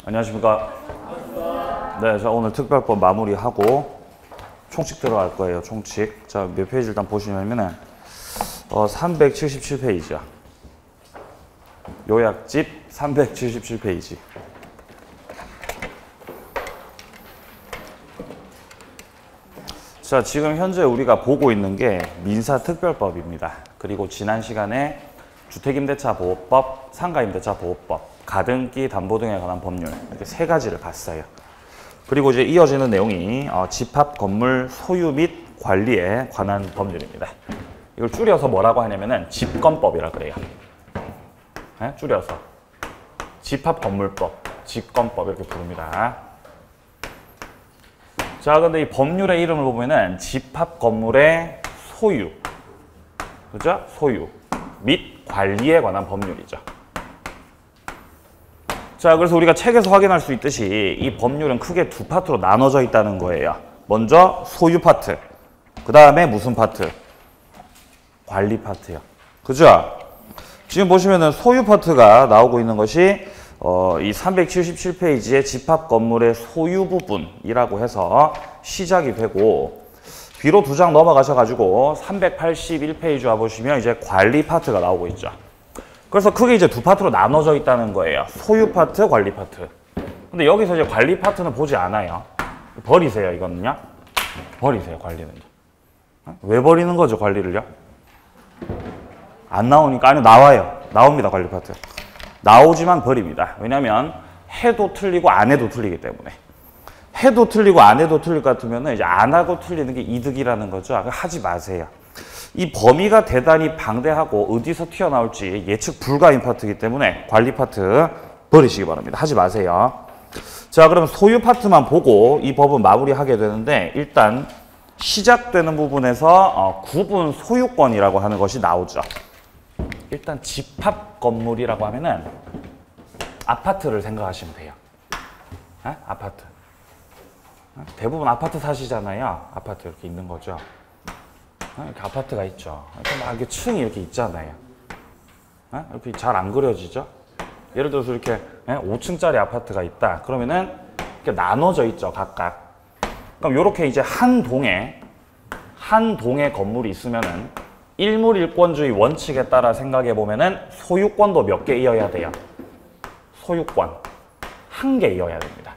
안녕하십니까. 네, 자 오늘 특별법 마무리하고 총칙 들어갈 거예요. 총칙. 자, 몇 페이지 일단 보시면은 377페이지야. 요약집 377페이지. 자, 지금 현재 우리가 보고 있는 게 민사특별법입니다. 그리고 지난 시간에 주택임대차보호법, 상가임대차보호법, 가등기 담보 등에 관한 법률 이렇게 세 가지를 봤어요. 그리고 이제 이어지는 내용이 집합 건물 소유 및 관리에 관한 법률입니다. 이걸 줄여서 뭐라고 하냐면은 집건법이라 그래요. 네? 줄여서 집합 건물법, 집건법 이렇게 부릅니다. 자, 근데 이 법률의 이름을 보면은 집합 건물의 소유, 그죠? 소유 및 관리에 관한 법률이죠. 자, 그래서 우리가 책에서 확인할 수 있듯이 이 법률은 크게 두 파트로 나눠져 있다는 거예요. 먼저 소유 파트, 그 다음에 무슨 파트? 관리 파트요. 그죠? 지금 보시면은 소유 파트가 나오고 있는 것이 이 377페이지의 집합 건물의 소유 부분이라고 해서 시작이 되고, 뒤로 두 장 넘어가셔가지고 381페이지 와보시면 이제 관리 파트가 나오고 있죠. 그래서 크게 이제 두 파트로 나눠져 있다는 거예요. 소유 파트, 관리 파트. 근데 여기서 이제 관리 파트는 보지 않아요. 버리세요, 이거는요. 버리세요, 관리는요. 왜 버리는 거죠, 관리를요? 안 나오니까. 아니, 나와요. 나옵니다, 관리 파트. 나오지만 버립니다. 왜냐면 해도 틀리고 안 해도 틀리기 때문에. 해도 틀리고 안 해도 틀릴 것 같으면 이제 안 하고 틀리는 게 이득이라는 거죠. 하지 마세요. 이 범위가 대단히 방대하고 어디서 튀어나올지 예측 불가인 파트이기 때문에 관리 파트 버리시기 바랍니다. 하지 마세요. 자, 그럼 소유 파트만 보고 이 법은 마무리하게 되는데, 일단 시작되는 부분에서 구분 소유권이라고 하는 것이 나오죠. 일단 집합 건물이라고 하면은 아파트를 생각하시면 돼요. 에? 아파트. 대부분 아파트 사시잖아요. 아파트 이렇게 있는 거죠. 이렇게 아파트가 있죠. 이렇게 막 이렇게 층이 이렇게 있잖아요. 이렇게 잘 안 그려지죠? 예를 들어서 이렇게 5층짜리 아파트가 있다. 그러면은 이렇게 나눠져 있죠, 각각. 그럼 이렇게 이제 한 동에 건물이 있으면은 일물일권주의 원칙에 따라 생각해 보면은 소유권도 몇 개 이어야 돼요? 소유권 1개 이어야 됩니다.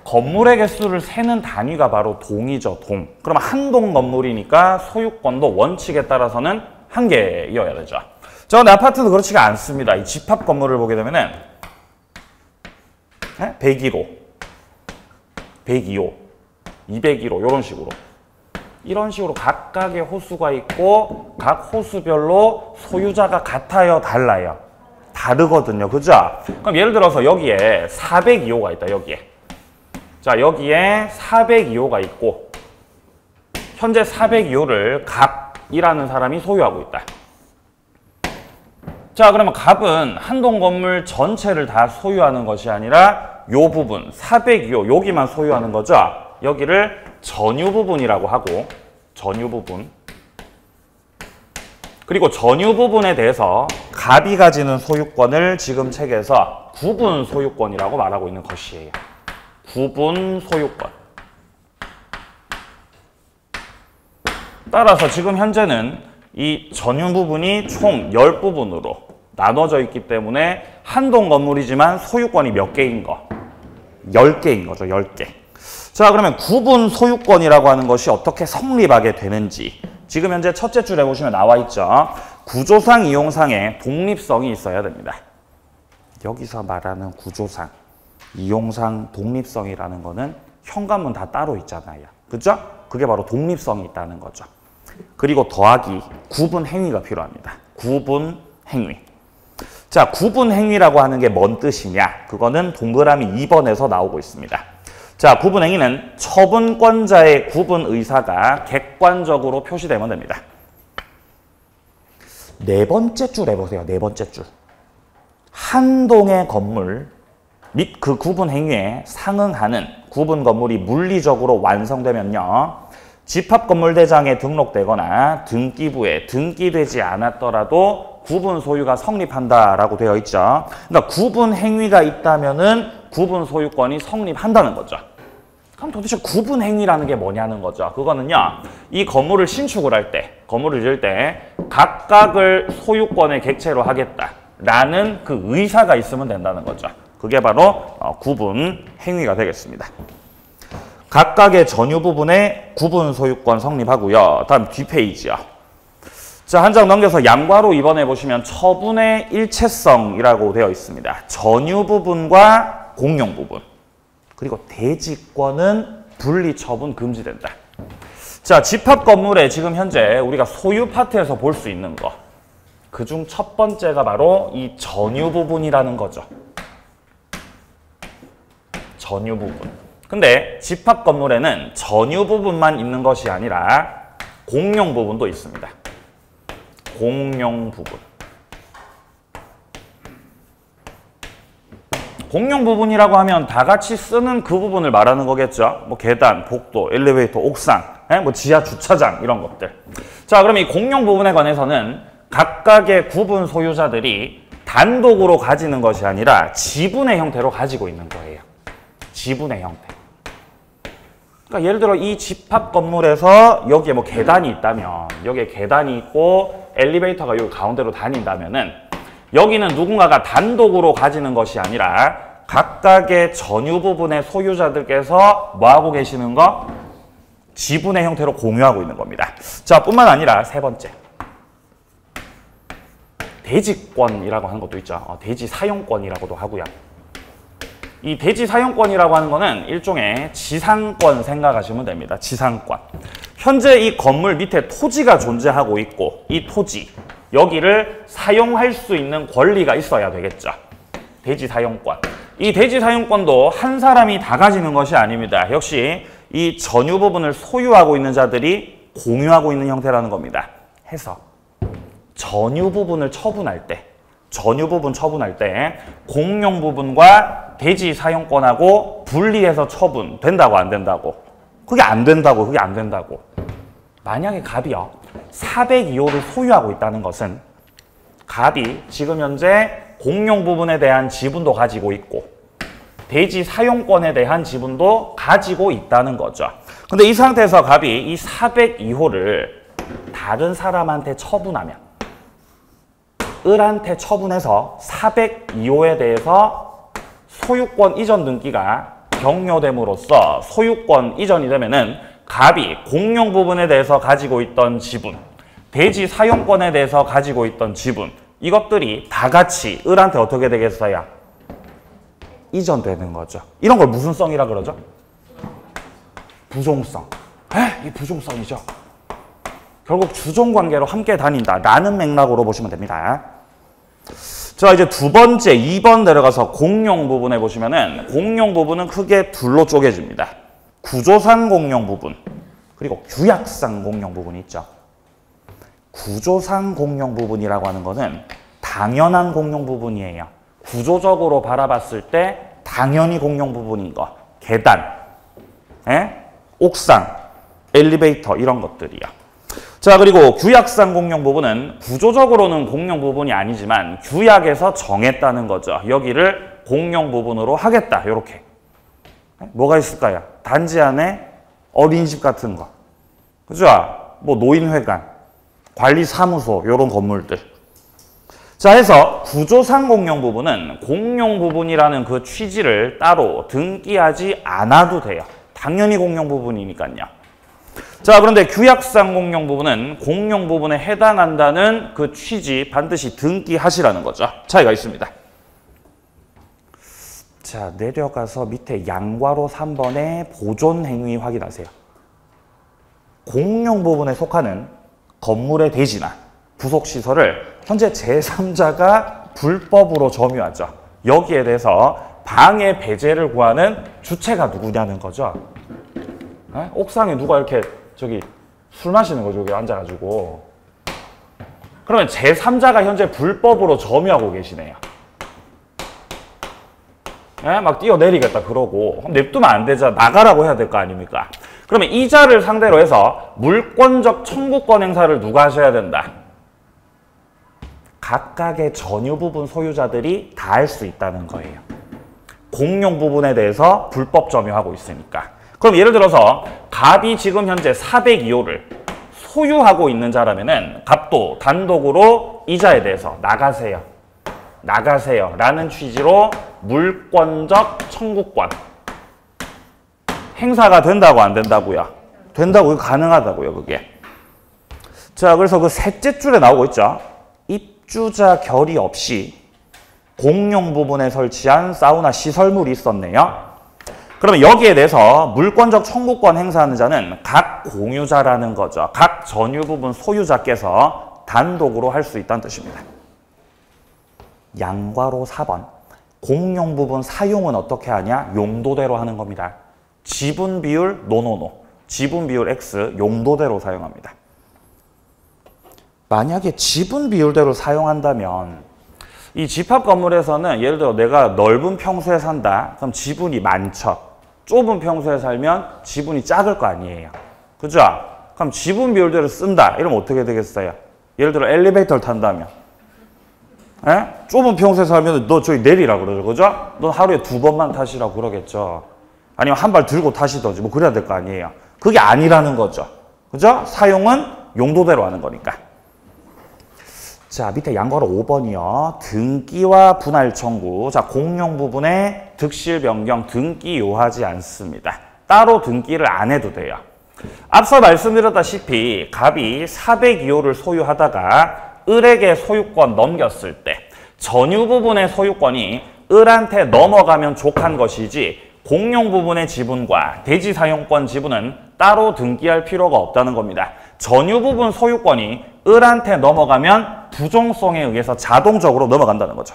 건물의 개수를 세는 단위가 바로 동이죠, 동. 그럼 한 동 건물이니까 소유권도 원칙에 따라서는 1개 이어야 되죠. 자, 근데 아파트는 그렇지가 않습니다. 이 집합 건물을 보게 되면은 101호, 102호, 201호 이런 식으로 각각의 호수가 있고 각 호수별로 소유자가 같아요, 달라요? 다르거든요. 그죠? 그럼 예를 들어서 여기에 402호가 있다. 자, 여기에 402호가 있고 현재 402호를 갑이라는 사람이 소유하고 있다. 자, 그러면 갑은 한동 건물 전체를 다 소유하는 것이 아니라 요 부분 402호 여기만 소유하는 거죠. 여기를 전유 부분이라고 하고, 전유 부분. 그리고 전유 부분에 대해서 갑이 가지는 소유권을 지금 책에서 구분 소유권이라고 말하고 있는 것이에요. 구분 소유권. 따라서 지금 현재는 이 전유 부분이 총 10부분으로 나눠져 있기 때문에 한동 건물이지만 소유권이 몇 개인 거? 10개인 거죠, 10개. 자, 그러면 구분 소유권이라고 하는 것이 어떻게 성립하게 되는지 지금 현재 첫째 줄에 보시면 나와 있죠. 구조상, 이용상의 독립성이 있어야 됩니다. 여기서 말하는 구조상, 이용상, 독립성이라는 거는 현관문 다 따로 있잖아요. 그죠? 그게 바로 독립성이 있다는 거죠. 그리고 더하기 구분 행위가 필요합니다. 구분 행위. 자, 구분 행위라고 하는 게 뭔 뜻이냐? 그거는 동그라미 2번에서 나오고 있습니다. 자, 구분 행위는 처분권자의 구분 의사가 객관적으로 표시되면 됩니다. 네 번째 줄 해보세요. 네 번째 줄. 한 동의 건물 및 그 구분 행위에 상응하는 구분 건물이 물리적으로 완성되면요, 집합건물대장에 등록되거나 등기부에 등기되지 않았더라도 구분 소유가 성립한다라고 되어 있죠. 그러니까 구분 행위가 있다면은 구분 소유권이 성립한다는 거죠. 그럼 도대체 구분 행위라는 게 뭐냐는 거죠. 그거는요, 이 건물을 신축을 할 때, 건물을 지을 때 각각을 소유권의 객체로 하겠다라는 그 의사가 있으면 된다는 거죠. 그게 바로 구분 행위가 되겠습니다. 각각의 전유 부분에 구분 소유권 성립하고요. 다음 뒷페이지요. 자, 한 장 넘겨서 양과로 2번에 보시면 처분의 일체성이라고 되어 있습니다. 전유 부분과 공용 부분. 그리고 대지권은 분리 처분 금지된다. 자, 집합 건물에 지금 현재 우리가 소유 파트에서 볼 수 있는 거. 그중 첫 번째가 바로 이 전유 부분이라는 거죠. 전유 부분. 근데 집합 건물에는 전유 부분만 있는 것이 아니라 공용 부분도 있습니다. 공용 부분. 공용 부분이라고 하면 다 같이 쓰는 그 부분을 말하는 거겠죠. 뭐 계단, 복도, 엘리베이터, 옥상, 뭐 지하 주차장 이런 것들. 자, 그럼 이 공용 부분에 관해서는 각각의 구분 소유자들이 단독으로 가지는 것이 아니라 지분의 형태로 가지고 있는 거예요. 지분의 형태. 그러니까 예를 들어 이 집합 건물에서 여기에 뭐 계단이 있다면, 여기에 계단이 있고 엘리베이터가 여기 가운데로 다닌다면은 여기는 누군가가 단독으로 가지는 것이 아니라 각각의 전유 부분의 소유자들께서 뭐 하고 계시는 거? 지분의 형태로 공유하고 있는 겁니다. 자, 뿐만 아니라 세 번째. 대지권이라고 하는 것도 있죠. 대지 사용권이라고도 하고요. 이 대지 사용권이라고 하는 거는 일종의 지상권 생각하시면 됩니다. 지상권. 현재 이 건물 밑에 토지가 존재하고 있고 이 토지, 여기를 사용할 수 있는 권리가 있어야 되겠죠. 대지 사용권. 이 대지 사용권도 한 사람이 다 가지는 것이 아닙니다. 역시 이 전유 부분을 소유하고 있는 자들이 공유하고 있는 형태라는 겁니다. 해서 전유 부분을 처분할 때, 전유 부분 처분할 때 공용 부분과 대지 사용권하고 분리해서 처분된다고 안 된다고? 그게 안 된다고, 그게 안 된다고. 만약에 갑이요, 402호를 소유하고 있다는 것은 갑이 지금 현재 공용 부분에 대한 지분도 가지고 있고 대지 사용권에 대한 지분도 가지고 있다는 거죠. 근데 이 상태에서 갑이 이 402호를 다른 사람한테 처분하면, 을한테 처분해서 402호에 대해서 소유권 이전 등기가 경료됨으로써 소유권 이전이 되면은 갑이 공용 부분에 대해서 가지고 있던 지분, 대지 사용권에 대해서 가지고 있던 지분, 이것들이 다 같이 을한테 어떻게 되겠어요? 이전되는 거죠. 이런 걸 무슨 성이라 그러죠? 부종성. 이 부종성이죠. 결국 주종관계로 함께 다닌다라는 맥락으로 보시면 됩니다. 자, 이제 두 번째 2번 내려가서 공용 부분에 보시면은 공용 부분은 크게 둘로 쪼개집니다. 구조상 공용 부분, 그리고 규약상 공용 부분이 있죠. 구조상 공용 부분이라고 하는 거는 당연한 공용 부분이에요. 구조적으로 바라봤을 때 당연히 공용 부분인 거. 계단, 옥상, 엘리베이터 이런 것들이요. 자, 그리고 규약상 공용 부분은 구조적으로는 공용 부분이 아니지만 규약에서 정했다는 거죠. 여기를 공용 부분으로 하겠다. 이렇게. 뭐가 있을까요? 단지 안에 어린이집 같은 거. 그죠? 뭐 노인회관, 관리사무소 이런 건물들. 자, 해서 구조상 공용 부분은 공용 부분이라는 그 취지를 따로 등기하지 않아도 돼요. 당연히 공용 부분이니까요. 자, 그런데 규약상 공용 부분은 공용 부분에 해당한다는 그 취지 반드시 등기하시라는 거죠. 차이가 있습니다. 자, 내려가서 밑에 양괄호 3번의 보존 행위 확인하세요. 공용 부분에 속하는 건물의 대지나 부속시설을 현재 제3자가 불법으로 점유하죠. 여기에 대해서 방해 배제를 구하는 주체가 누구냐는 거죠. 옥상에 누가 이렇게 술 마시는 거죠. 여기 앉아가지고. 그러면 제3자가 현재 불법으로 점유하고 계시네요. 막 뛰어내리겠다 그러고. 냅두면 안 되죠. 나가라고 해야 될 거 아닙니까? 그러면 이자를 상대로 해서 물권적 청구권 행사를 누가 하셔야 된다? 각각의 전유 부분 소유자들이 다 할 수 있다는 거예요. 공용 부분에 대해서 불법 점유하고 있으니까. 그럼 예를 들어서 갑이 지금 현재 402호를 소유하고 있는 자라면은 갑도 단독으로 이자에 대해서 나가세요. 나가세요. 라는 취지로 물권적 청구권 행사가 된다고 안 된다고요? 된다고, 가능하다고요, 그게. 자, 그래서 그 셋째 줄에 나오고 있죠. 입주자 결의 없이 공용 부분에 설치한 사우나 시설물이 있었네요. 그러면 여기에 대해서 물권적 청구권 행사하는 자는 각 공유자라는 거죠. 각 전유 부분 소유자께서 단독으로 할 수 있다는 뜻입니다. 양괄호 4번. 공용 부분 사용은 어떻게 하냐? 용도대로 하는 겁니다. 지분 비율 노노노. 지분 비율 X 용도대로 사용합니다. 만약에 지분 비율대로 사용한다면 이 집합 건물에서는 예를 들어 내가 넓은 평수에 산다. 그럼 지분이 많죠. 좁은 평수에 살면 지분이 작을 거 아니에요. 그죠? 그럼 지분 비율대로 쓴다. 이러면 어떻게 되겠어요? 예를 들어 엘리베이터를 탄다면. 에? 좁은 평수에 살면 너 저기 내리라고 그러죠. 그죠? 너 하루에 2번만 타시라고 그러겠죠. 아니면 한 발 들고 타시든지 뭐 그래야 될 거 아니에요. 그게 아니라는 거죠. 그죠? 사용은 용도대로 하는 거니까. 자, 밑에 양괄호 5번이요. 등기와 분할 청구. 자, 공용 부분에 득실 변경 등기 요하지 않습니다. 따로 등기를 안 해도 돼요. 앞서 말씀드렸다시피 갑이 402호를 소유하다가 을에게 소유권 넘겼을 때 전유 부분의 소유권이 을한테 넘어가면 족한 것이지 공용 부분의 지분과 대지 사용권 지분은 따로 등기할 필요가 없다는 겁니다. 전유 부분 소유권이 을한테 넘어가면 부종성에 의해서 자동적으로 넘어간다는 거죠.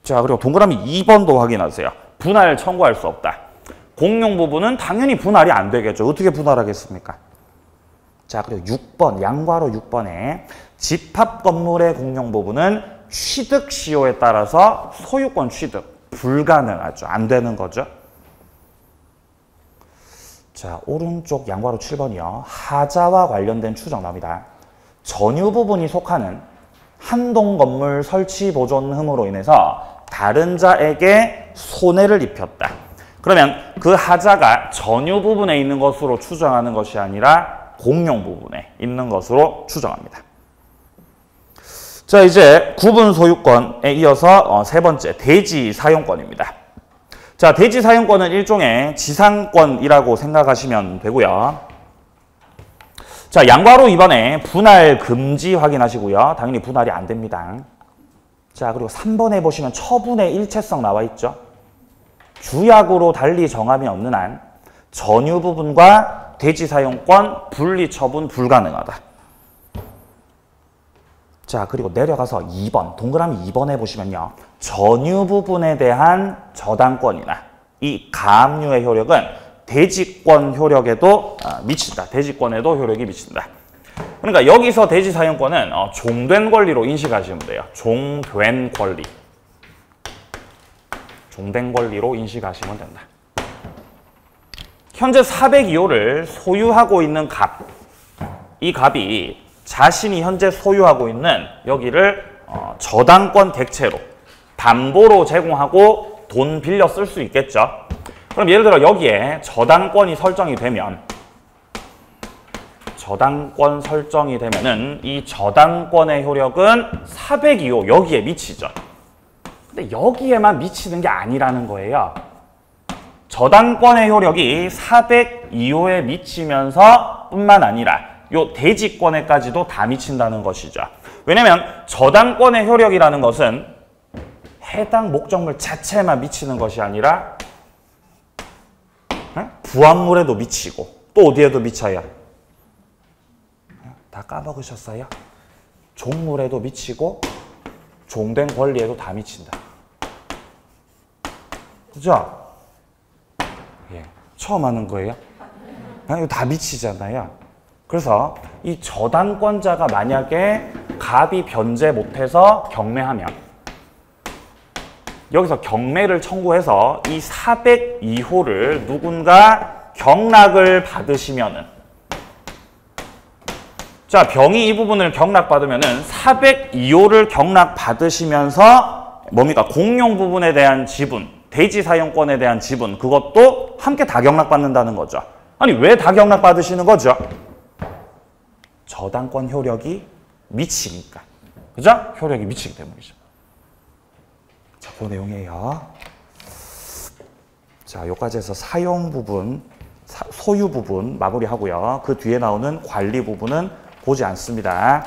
자, 그리고 동그라미 2번도 확인하세요. 분할 청구할 수 없다. 공용 부분은 당연히 분할이 안 되겠죠. 어떻게 분할하겠습니까? 자, 그리고 6번, 양괄호 6번에 집합 건물의 공용 부분은 취득 시효에 따라서 소유권 취득 불가능하죠. 안 되는 거죠. 자, 오른쪽 양괄호 7번이요. 하자와 관련된 추정 나옵니다. 전유 부분이 속하는 한동 건물 설치 보존흠으로 인해서 다른 자에게 손해를 입혔다. 그러면 그 하자가 전유 부분에 있는 것으로 추정하는 것이 아니라 공용 부분에 있는 것으로 추정합니다. 자, 이제 구분 소유권에 이어서 세 번째 대지 사용권입니다. 자, 대지 사용권은 일종의 지상권이라고 생각하시면 되고요. 자, 양괄호 2번에 분할 금지 확인하시고요. 당연히 분할이 안 됩니다. 자, 그리고 3번에 보시면 처분의 일체성 나와 있죠. 주약으로 달리 정함이 없는 한 전유 부분과 대지 사용권 분리 처분 불가능하다. 자, 그리고 내려가서 2번, 동그라미 2번에 보시면요. 전유 부분에 대한 저당권이나 이 가압류의 효력은 대지권 효력에도 미친다. 대지권에도 효력이 미친다. 그러니까 여기서 대지 사용권은 종된 권리로 인식하시면 돼요. 종된 권리. 종된 권리로 인식하시면 된다. 현재 402호를 소유하고 있는 갑. 이 갑이 자신이 현재 소유하고 있는 여기를 저당권 객체로 담보로 제공하고 돈 빌려 쓸 수 있겠죠. 그럼 예를 들어 여기에 저당권이 설정이 되면 이 저당권의 효력은 402호 여기에 미치죠. 근데 여기에만 미치는 게 아니라는 거예요. 저당권의 효력이 402호에 미치면서 뿐만 아니라 요 대지권에까지도 다 미친다는 것이죠. 왜냐면 저당권의 효력이라는 것은 해당 목적물 자체만 미치는 것이 아니라 부합물에도 미치고 또 어디에도 미쳐요? 다 까먹으셨어요? 종물에도 미치고 종된 권리에도 다 미친다. 그죠? 예, 처음 하는 거예요? 이거 다 미치잖아요. 그래서 이 저당권자가 만약에 갑이 변제 못해서 경매하면 여기서 경매를 청구해서 이 402호를 누군가 경락을 받으시면은 자, 병이 이 부분을 경락받으면은 402호를 경락받으시면서 뭡니까? 공용 부분에 대한 지분, 대지 사용권에 대한 지분, 그것도 함께 다 경락받는다는 거죠. 아니, 왜 다 경락받으시는 거죠? 저당권 효력이 미치니까. 그죠? 효력이 미치기 때문이죠. 자, 그 내용이에요. 자, 여기까지 해서 사용 부분, 소유 부분 마무리하고요. 그 뒤에 나오는 관리 부분은 보지 않습니다.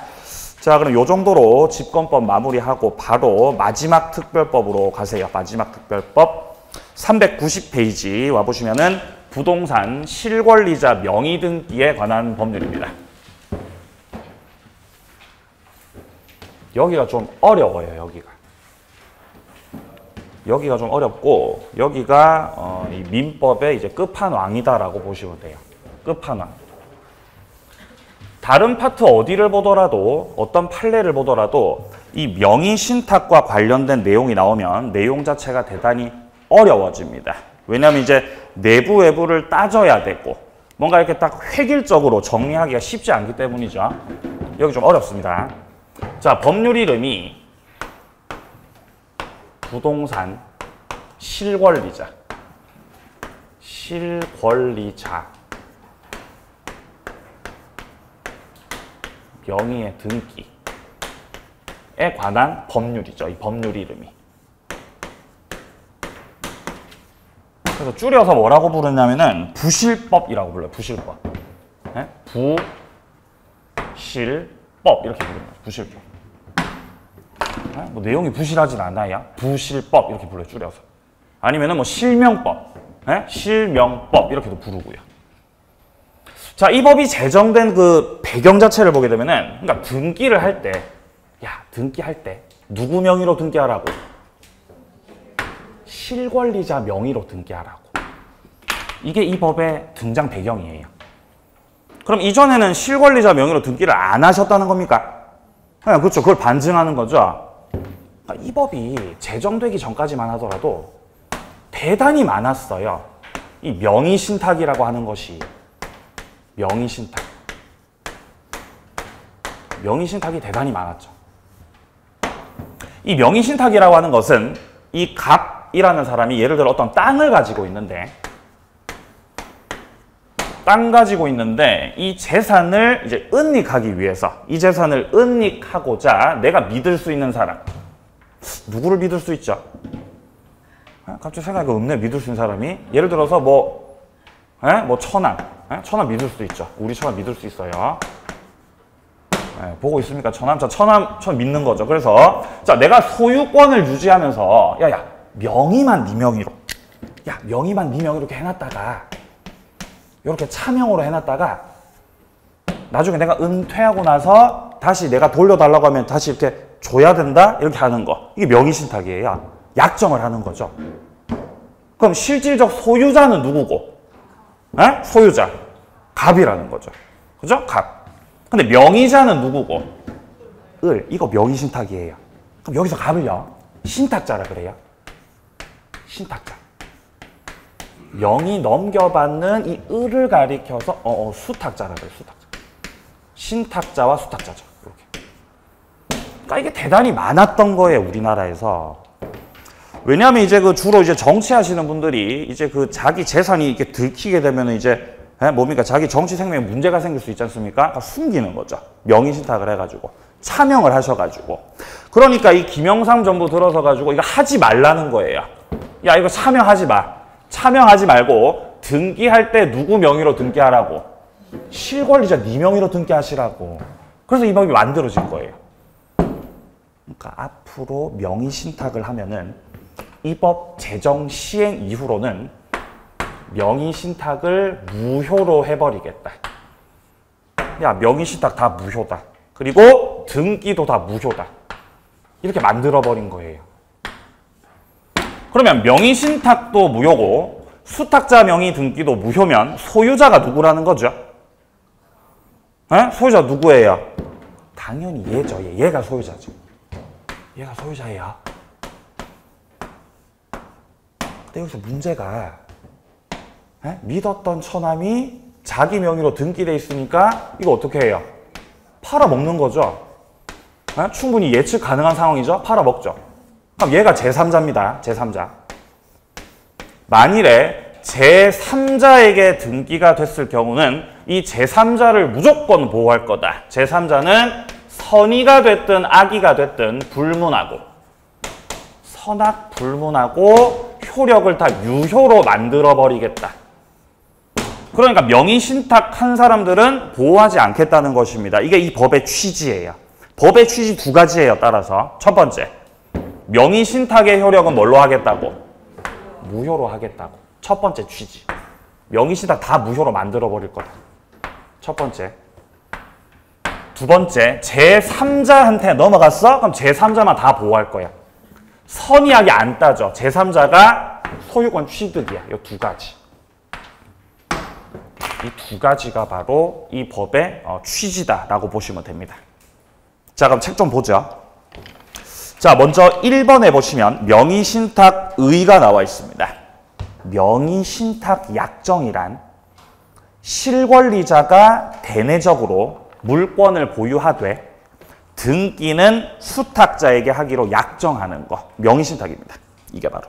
자, 그럼 요 정도로 집권법 마무리하고 바로 마지막 특별법으로 가세요. 마지막 특별법 390페이지 와보시면은 부동산 실권리자 명의 등기에 관한 법률입니다. 여기가 좀 어려워요. 여기가 좀 어렵고 여기가 이 민법의 이제 끝판왕이다라고 보시면 돼요. 끝판왕. 다른 파트 어디를 보더라도 어떤 판례를 보더라도 이 명의 신탁과 관련된 내용이 나오면 내용 자체가 대단히 어려워집니다. 왜냐하면 이제 내부 외부를 따져야 되고 뭔가 이렇게 딱 획일적으로 정리하기가 쉽지 않기 때문이죠. 여기 좀 어렵습니다. 자, 법률 이름이 부동산 실권리자. 명의의 등기에 관한 법률이죠. 이 법률 이름이. 그래서 줄여서 뭐라고 부르냐면은 부실법이라고 불러요. 부실법. 네? 부실법 이렇게 부르는 거죠. 부실법. 네? 뭐 내용이 부실하진 않아요. 부실법 이렇게 불러요. 줄여서. 아니면은 뭐 실명법, 네? 실명법 이렇게도 부르고요. 자, 이 법이 제정된 그 배경 자체를 보게 되면은, 그러니까 등기를 할 때, 등기할 때 누구 명의로 등기하라고? 실권리자 명의로 등기하라고. 이게 이 법의 등장 배경이에요. 그럼 이전에는 실권리자 명의로 등기를 안 하셨다는 겁니까? 네, 그렇죠. 그걸 반증하는 거죠. 이 법이 제정되기 전까지만 하더라도 대단히 많았어요. 이 명의신탁이라고 하는 것이. 명의신탁. 명의신탁이 대단히 많았죠. 이 명의신탁이라고 하는 것은 이 갑이라는 사람이 예를 들어 어떤 땅을 가지고 있는데 이 재산을 이제 은닉하기 위해서 이 재산을 은닉하고자 내가 믿을 수 있는 사람 누구를 믿을 수 있죠? 갑자기 생각이 없네. 믿을 수 있는 사람이 예를 들어서 뭐 천안 천안 믿을 수도 있죠. 우리 천안 믿을 수 있어요. 보고 있습니까? 천안 믿는 거죠. 그래서 자, 내가 소유권을 유지하면서 명의만 네 명의로 이렇게 해놨다가 이렇게 차명으로 해놨다가 나중에 내가 은퇴하고 나서 다시 내가 돌려달라고 하면 다시 이렇게 줘야 된다? 이렇게 하는 거. 이게 명의신탁이에요. 약정을 하는 거죠. 그럼 실질적 소유자는 누구고? 소유자. 갑이라는 거죠. 그죠? 갑. 근데 명의자는 누구고? 이거 명의신탁이에요. 그럼 여기서 갑을요. 신탁자라 그래요. 신탁자. 명의 넘겨받는 이 을을 가리켜서 수탁자라 그래요. 수탁자. 신탁자와 수탁자죠. 이렇게. 그러니까 이게 대단히 많았던 거예요. 우리나라에서. 왜냐하면 이제 주로 이제 정치하시는 분들이 이제 자기 재산이 이렇게 들키게 되면 이제 자기 정치 생명에 문제가 생길 수 있지 않습니까? 그러니까 숨기는 거죠. 명의신탁을 해가지고 차명을 하셔가지고. 그러니까 이 김영삼 정부 들어서 가지고 이거 하지 말라는 거예요. 이거 차명하지 마. 차명하지 말고 등기할 때 누구 명의로 등기하라고? 실권리자 네 명의로 등기하시라고. 그래서 이 법이 만들어진 거예요. 그러니까 앞으로 명의신탁을 하면은 이 법 제정 시행 이후로는 명의신탁을 무효로 해버리겠다. 명의신탁 다 무효다. 그리고 등기도 다 무효다. 이렇게 만들어버린 거예요. 그러면 명의신탁도 무효고 수탁자 명의 등기도 무효면 소유자가 누구라는 거죠? 소유자 누구예요? 당연히 얘죠. 얘가 소유자죠. 얘가 소유자예요. 근데 여기서 문제가 믿었던 처남이 자기 명의로 등기돼 있으니까 이거 어떻게 해요? 팔아먹는 거죠. 네? 충분히 예측 가능한 상황이죠. 팔아먹죠. 그럼 얘가 제3자입니다. 제3자. 만일에 제3자에게 등기가 됐을 경우는 이 제3자를 무조건 보호할 거다. 제3자는 선의가 됐든 악의가 됐든 불문하고, 선악 불문하고 효력을 다 유효로 만들어버리겠다. 그러니까 명의신탁한 사람들은 보호하지 않겠다는 것입니다. 이게 이 법의 취지예요. 법의 취지 두 가지예요. 따라서 첫 번째, 명의신탁의 효력은 뭘로 하겠다고? 무효로 하겠다고. 첫 번째 취지. 명의신탁 다 무효로 만들어버릴 거다. 첫 번째. 두 번째, 제3자한테 넘어갔어? 그럼 제3자만 다 보호할 거야. 선의하게 안 따져. 제3자가 소유권 취득이야. 이 두 가지. 이 두 가지가 바로 이 법의 취지다라고 보시면 됩니다. 자, 그럼 책 좀 보죠. 자, 먼저 1번에 보시면 명의신탁의가 나와 있습니다. 명의신탁 약정이란 실권리자가 대내적으로 물권을 보유하되 등기는 수탁자에게 하기로 약정하는 거. 명의신탁입니다. 이게 바로.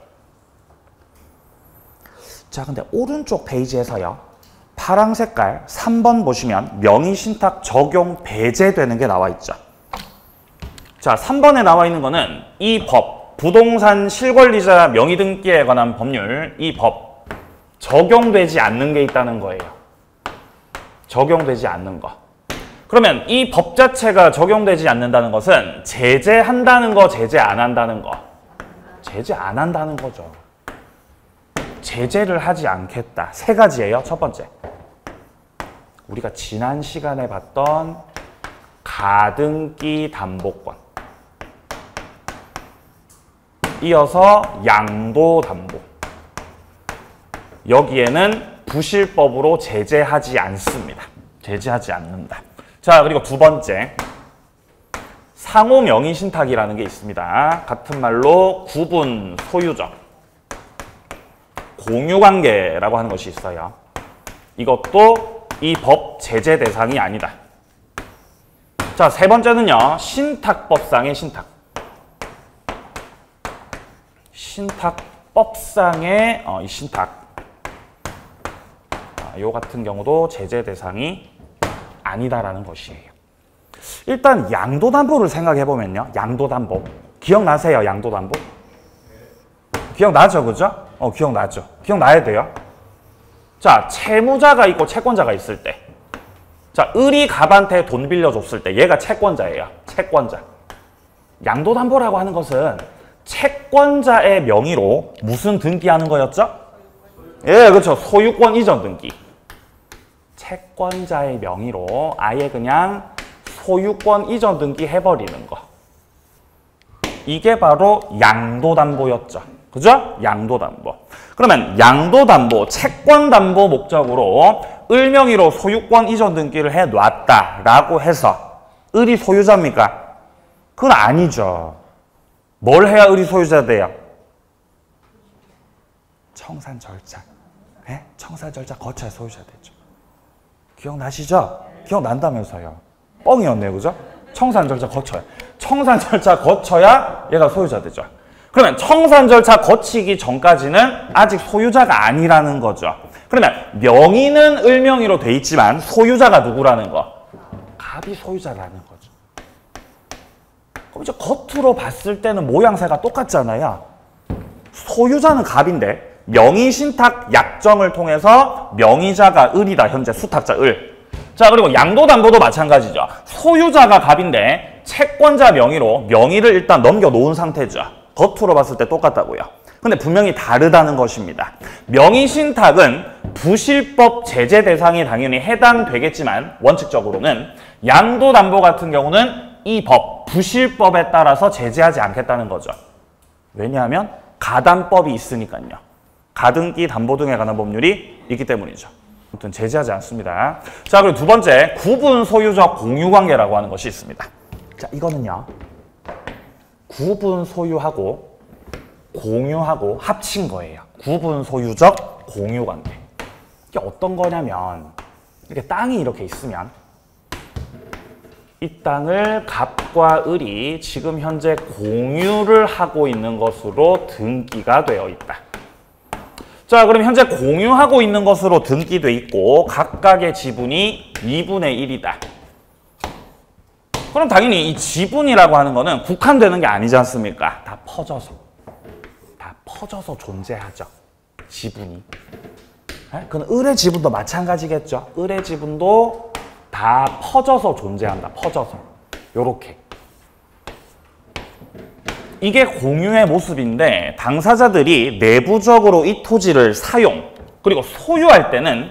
자, 근데 오른쪽 페이지에서요. 파랑 색깔 3번 보시면 명의신탁 적용 배제되는 게 나와 있죠. 자, 3번에 나와 있는 거는 이 법, 부동산 실권리자 명의등기에 관한 법률, 이 법 적용되지 않는 게 있다는 거예요. 적용되지 않는 거. 그러면 이 법 자체가 적용되지 않는다는 것은 제재한다는 거, 제재 안 한다는 거. 제재 안 한다는 거죠. 제재를 하지 않겠다. 세 가지예요. 첫 번째, 우리가 지난 시간에 봤던 가등기 담보권. 이어서 양도담보. 여기에는 부실법으로 제재하지 않습니다. 제재하지 않는다. 자, 그리고 두 번째, 상호 명의신탁이라는 게 있습니다. 같은 말로 구분 소유적, 공유관계라고 하는 것이 있어요. 이것도 이 법 제재 대상이 아니다. 자, 세 번째는요. 신탁법상의 신탁. 신탁법상의 이 신탁. 요 같은 경우도 제재 대상이 아니다라는 것이에요. 일단 양도담보를 생각해 보면요. 양도담보. 기억나세요? 양도담보? 기억나죠? 그죠? 기억나죠? 기억나야 돼요. 자, 채무자가 있고 채권자가 있을 때. 자, 을이 갑한테 돈 빌려줬을 때 얘가 채권자예요. 채권자. 양도담보라고 하는 것은 채권자의 명의로 무슨 등기하는 거였죠? 예, 그렇죠. 소유권 이전 등기. 채권자의 명의로 아예 그냥 소유권 이전 등기 해버리는 거. 이게 바로 양도담보였죠. 그죠? 양도담보. 그러면 양도담보, 채권담보 목적으로 을 명의로 소유권 이전 등기를 해놨다라고 해서 을이 소유자입니까? 그건 아니죠. 뭘 해야 을이 소유자 돼요? 청산 절차. 네? 청산 절차 거쳐야 소유자 되죠. 기억나시죠? 기억난다면서요. 뻥이었네요. 그죠? 청산 절차 거쳐야. 청산 절차 거쳐야 얘가 소유자 되죠. 그러면 청산 절차 거치기 전까지는 아직 소유자가 아니라는 거죠. 그러면 명의는 을 명의로 돼 있지만 소유자가 누구라는 거? 갑이 소유자라는 거죠. 그럼 이제 겉으로 봤을 때는 모양새가 똑같잖아요. 소유자는 갑인데 명의신탁 약정을 통해서 명의자가 을이다. 현재 수탁자 을. 자, 그리고 양도담보도 마찬가지죠. 소유자가 갑인데 채권자 명의로 명의를 일단 넘겨놓은 상태죠. 겉으로 봤을 때 똑같다고요. 근데 분명히 다르다는 것입니다. 명의신탁은 부실법 제재 대상에 당연히 해당되겠지만 원칙적으로는 양도담보 같은 경우는 이 법, 부실법에 따라서 제재하지 않겠다는 거죠. 왜냐하면 가담법이 있으니까요. 가등기 담보 등에 관한 법률이 있기 때문이죠. 아무튼 제재하지 않습니다. 자, 그리고 두 번째, 구분 소유적 공유관계라고 하는 것이 있습니다. 자, 이거는요. 구분 소유하고 공유하고 합친 거예요. 구분 소유적 공유관계. 이게 어떤 거냐면 이렇게 땅이 이렇게 있으면 이 땅을 갑과 을이 지금 현재 공유를 하고 있는 것으로 등기가 되어 있다. 자, 그럼 현재 공유하고 있는 것으로 등기돼 있고 각각의 지분이 2분의 1이다. 그럼 당연히 이 지분이라고 하는 거는 국한되는 게 아니지 않습니까? 다 퍼져서 존재하죠. 지분이. 그건 을의 지분도 마찬가지겠죠. 을의 지분도 다 퍼져서 존재한다. 퍼져서. 요렇게. 이게 공유의 모습인데 당사자들이 내부적으로 이 토지를 사용 그리고 소유할 때는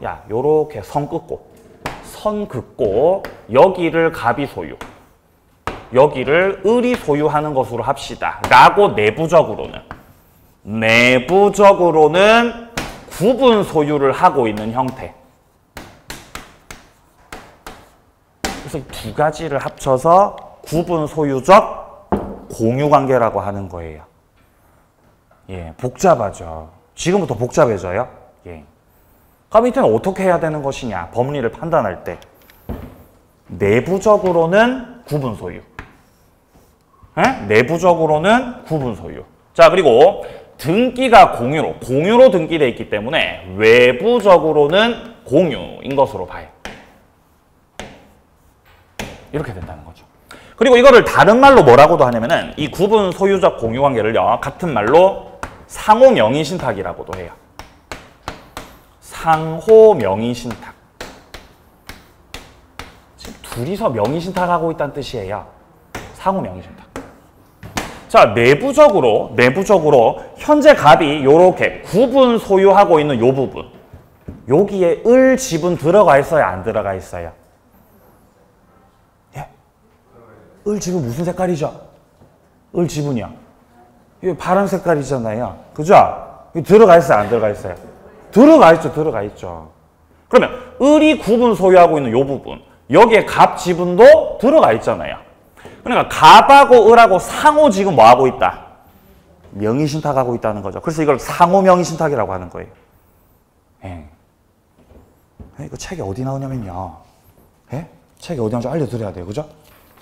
야, 요렇게 선 긋고 여기를 갑이 소유, 여기를 을이 소유하는 것으로 합시다. 라고 내부적으로는 구분 소유를 하고 있는 형태. 그래서 두 가지를 합쳐서 구분 소유적 공유 관계라고 하는 거예요. 예, 복잡하죠. 지금부터 복잡해져요. 예. 그럼 이때는 어떻게 해야 되는 것이냐? 법리를 판단할 때 내부적으로는 구분 소유. 내부적으로는 구분 소유. 자, 그리고 등기가 공유로 등기되어 있기 때문에 외부적으로는 공유인 것으로 봐요. 이렇게 된다는 거죠. 그리고 이거를 다른 말로 뭐라고도 하냐면은 이 구분 소유적 공유 관계를요, 같은 말로 상호 명의 신탁이라고도 해요. 상호 명의 신탁. 지금 둘이서 명의 신탁하고 있다는 뜻이에요. 상호 명의 신탁. 자, 내부적으로 현재 갑이 요렇게 구분 소유하고 있는 요 부분. 여기에 을 지분 들어가 있어요, 안 들어가 있어요? 예? 을 지분 무슨 색깔이죠? 을 지분이요. 이거 파란 색깔이잖아요. 그죠? 이거 들어가 있어요, 안 들어가 있어요? 들어가 있죠. 그러면 을이 구분 소유하고 있는 요 부분, 여기에 갑 지분도 들어가 있잖아요. 그러니까 갑하고 을하고 상호 지금 뭐 하고 있다? 명의 신탁하고 있다는 거죠. 그래서 이걸 상호 명의 신탁이라고 하는 거예요. 예. 이거 책이 어디 나오냐면요. 예? 책이 어디 나오는지 알려드려야 돼요. 그죠?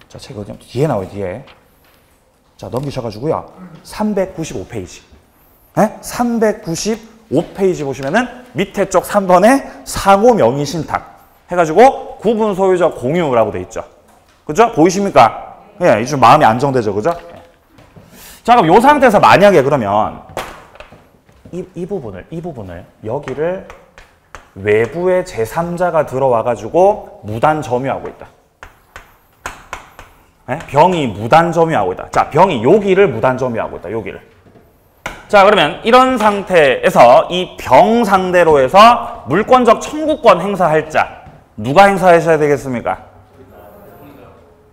자, 책이 어디 나오는지 뒤에 나와요, 뒤에. 자, 넘기셔가지고요. 395페이지. 예? 395페이지 보시면은 밑에 쪽 3번에 상호 명의 신탁 해가지고 구분 소유적 공유라고 돼 있죠. 그죠? 보이십니까? 예, 이제 마음이 안정되죠. 그죠? 예. 자, 그럼 이 상태에서 만약에 그러면 이 부분을 여기를 외부의 제3자가 들어와가지고 무단 점유하고 있다. 예? 병이 무단 점유하고 있다. 자, 병이 여기를 무단 점유하고 있다. 여기를. 자, 그러면 이런 상태에서 이 병 상대로 해서 물권적 청구권 행사할 자 누가 행사하셔야 되겠습니까?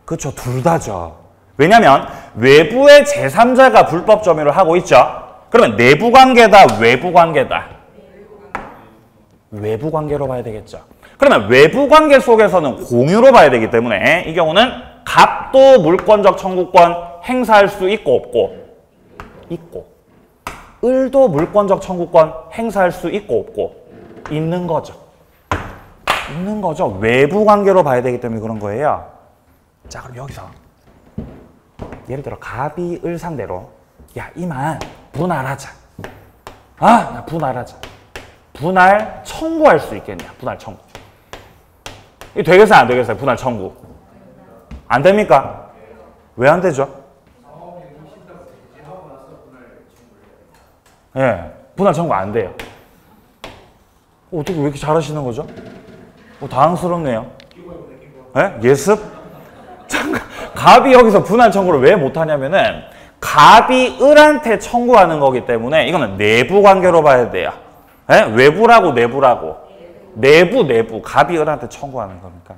그렇죠. 둘 다죠. 왜냐하면 외부의 제3자가 불법 점유를 하고 있죠. 그러면 내부 관계다, 외부 관계다? 외부 관계로 봐야 되겠죠. 그러면 외부 관계 속에서는 공유로 봐야 되기 때문에 이 경우는 갑도 물권적 청구권 행사할 수 있고 없고 을도 물권적 청구권 행사할 수 있고 없고 있는 거죠. 외부 관계로 봐야 되기 때문에 그런 거예요. 자, 그럼 여기서 예를 들어 갑이 을 상대로 야, 이만 분할하자. 야, 분할하자. 분할 청구할 수 있겠냐? 분할 청구. 이거 되겠어요, 안 되겠어요? 분할 청구. 안 됩니까? 왜 안 되죠? 예, 분할 청구 안 돼요. 어떻게 왜 이렇게 잘하시는 거죠? 당황스럽네요. 예? 예습? 잠깐, 갑이 여기서 분할 청구를 왜 못하냐면은 갑이 을한테 청구하는 거기 때문에 이거는 내부 관계로 봐야 돼요. 예? 외부라고 내부라고. 내부. 갑이 을한테 청구하는 거니까.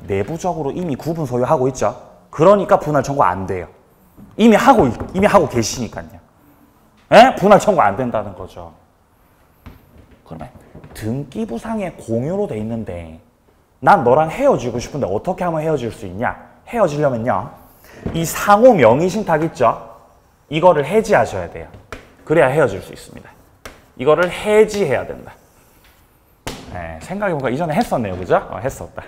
내부적으로 이미 구분 소유하고 있죠. 그러니까 분할 청구 안 돼요. 이미 하고 계시니까요. 예? 분할 청구 안 된다는 거죠. 그러면 등기부상에 공유로 돼 있는데 난 너랑 헤어지고 싶은데 어떻게 하면 헤어질 수 있냐? 헤어지려면요. 이 상호 명의 신탁 있죠? 이거를 해지하셔야 돼요. 그래야 헤어질 수 있습니다. 이거를 해지해야 된다. 네, 생각해보니까 이전에 했었네요. 그죠? 했었다.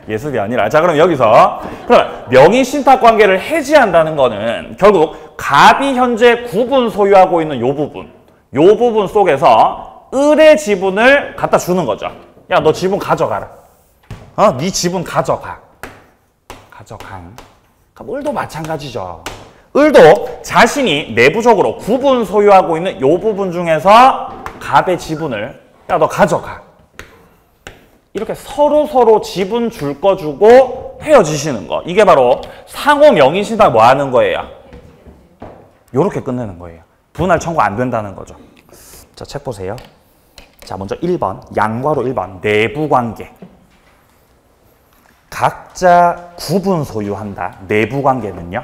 예습이 아니라. 자, 그럼 여기서 그럼 명의신탁 관계를 해지한다는 거는 결국 갑이 현재 구분 소유하고 있는 요 부분 속에서 을의 지분을 갖다 주는 거죠. 야, 너 지분 가져가라. 네 지분 가져가. 그럼 을도 마찬가지죠. 을도 자신이 내부적으로 구분 소유하고 있는 요 부분 중에서 갑의 지분을 야, 너 가져가. 이렇게 서로 지분 줄 거 주고 헤어지시는 거. 이게 바로 상호 명의신탁 뭐 하는 거예요? 요렇게 끝내는 거예요. 분할 청구 안 된다는 거죠. 자, 책 보세요. 자, 먼저 1번. 양과로 1번. 내부관계. 각자 구분 소유한다. 내부관계는요.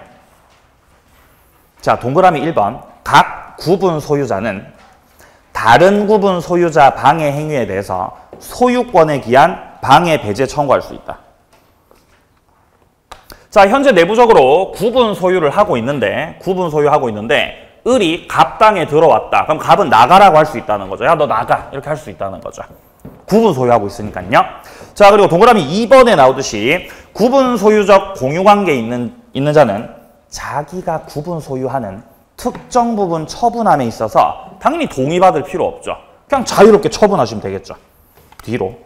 자, 동그라미 1번. 각 구분 소유자는 다른 구분 소유자 방해 행위에 대해서 소유권에 기한 방해 배제 청구할 수 있다. 자, 현재 내부적으로 구분 소유를 하고 있는데 을이 갑당에 들어왔다. 그럼 갑은 나가라고 할 수 있다는 거죠. 야, 너 나가. 이렇게 할 수 있다는 거죠. 구분 소유하고 있으니까요. 자, 그리고 동그라미 2번에 나오듯이 구분 소유적 공유관계에 있는 자는 자기가 구분 소유하는 특정 부분 처분함에 있어서 당연히 동의받을 필요 없죠. 그냥 자유롭게 처분하시면 되겠죠. 뒤로.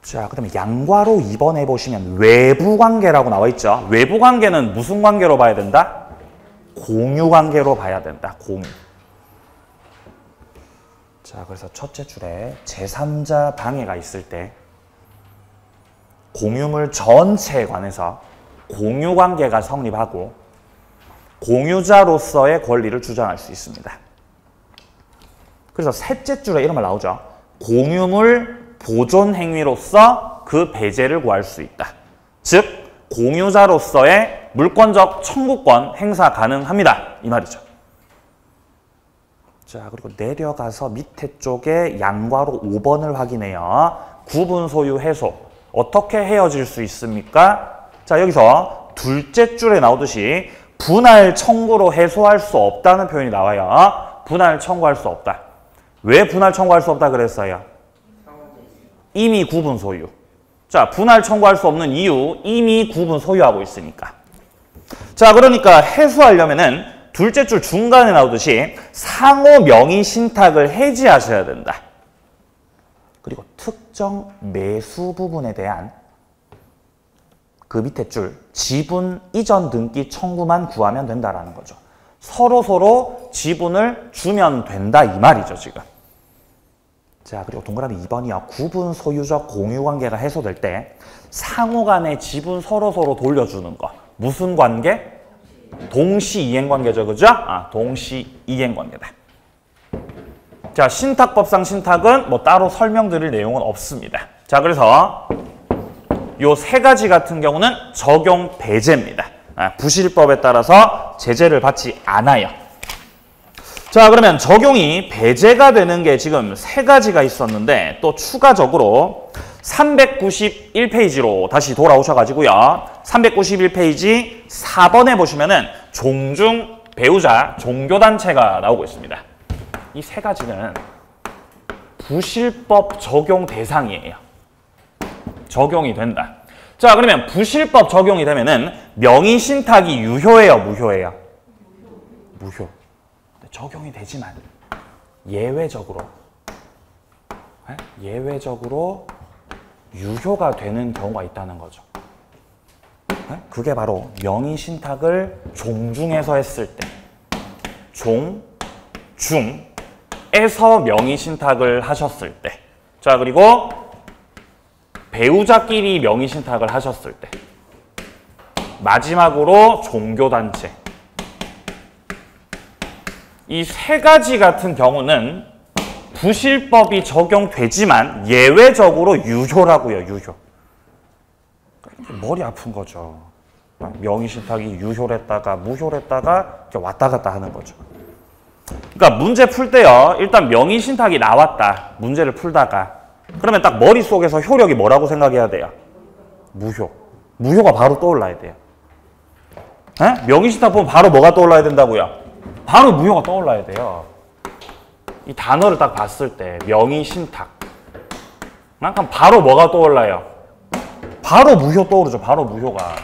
자, 그 다음에 양과로 2번에 보시면 외부관계라고 나와 있죠. 외부관계는 무슨 관계로 봐야 된다? 공유관계로 봐야 된다. 공유. 자, 그래서 첫째 줄에 제3자 방해가 있을 때 공유물 전체에 관해서 공유관계가 성립하고 공유자로서의 권리를 주장할 수 있습니다. 그래서 셋째 줄에 이런 말 나오죠. 공유물 보존 행위로서 그 배제를 구할 수 있다. 즉 공유자로서의 물권적 청구권 행사 가능합니다. 이 말이죠. 자, 그리고 내려가서 밑에 쪽에 양과로 5번을 확인해요. 구분 소유 해소. 어떻게 헤어질 수 있습니까? 자, 여기서 둘째 줄에 나오듯이 분할 청구로 해소할 수 없다는 표현이 나와요. 분할 청구할 수 없다. 왜 분할 청구할 수 없다 그랬어요? 이미 구분 소유. 자, 분할 청구할 수 없는 이유, 이미 구분 소유하고 있으니까. 자, 그러니까 해소하려면은 둘째 줄 중간에 나오듯이 상호 명의 신탁을 해지하셔야 된다. 그리고 특정 매수 부분에 대한 그 밑에 줄 지분 이전 등기 청구만 구하면 된다라는 거죠. 서로 지분을 주면 된다 이 말이죠, 지금. 자, 그리고 동그라미 2번이요. 구분 소유적 공유관계가 해소될 때 상호 간의 지분 서로 돌려주는 거. 무슨 관계? 동시이행관계죠, 그죠? 동시이행관계다. 자, 신탁법상 신탁은 뭐 따로 설명드릴 내용은 없습니다. 자, 그래서 요 세 가지 같은 경우는 적용 배제입니다. 부실법에 따라서 제재를 받지 않아요. 자, 그러면 적용이 배제가 되는 게 지금 세 가지가 있었는데 또 추가적으로 391페이지로 다시 돌아오셔가지고요. 391페이지 4번에 보시면은 종중 배우자 종교단체가 나오고 있습니다. 이 세 가지는 부실법 적용 대상이에요. 적용이 된다. 자, 그러면 부실법 적용이 되면은 명의신탁이 유효해요, 무효해요? 무효. 적용이 되지만 예외적으로 유효가 되는 경우가 있다는 거죠. 그게 바로 명의신탁을 종중에서 했을 때, 중에서 명의신탁을 하셨을 때, 자, 그리고 배우자끼리 명의신탁을 하셨을 때, 마지막으로 종교단체. 이 세 가지 같은 경우는 부실법이 적용되지만 예외적으로 유효라고요, 유효. 머리 아픈 거죠. 명의신탁이 유효랬다가 무효랬다가 이렇게 왔다 갔다 하는 거죠. 그러니까 문제 풀 때요, 일단 명의신탁이 나왔다, 문제를 풀다가. 그러면 딱 머릿속에서 효력이 뭐라고 생각해야 돼요? 무효. 무효가 바로 떠올라야 돼요. 명의신탁 보면 바로 뭐가 떠올라야 된다고요? 바로 무효가 떠올라야 돼요. 이 단어를 딱 봤을 때 명의신탁. 그럼 바로 뭐가 떠올라요? 바로 무효 떠오르죠. 바로 무효가.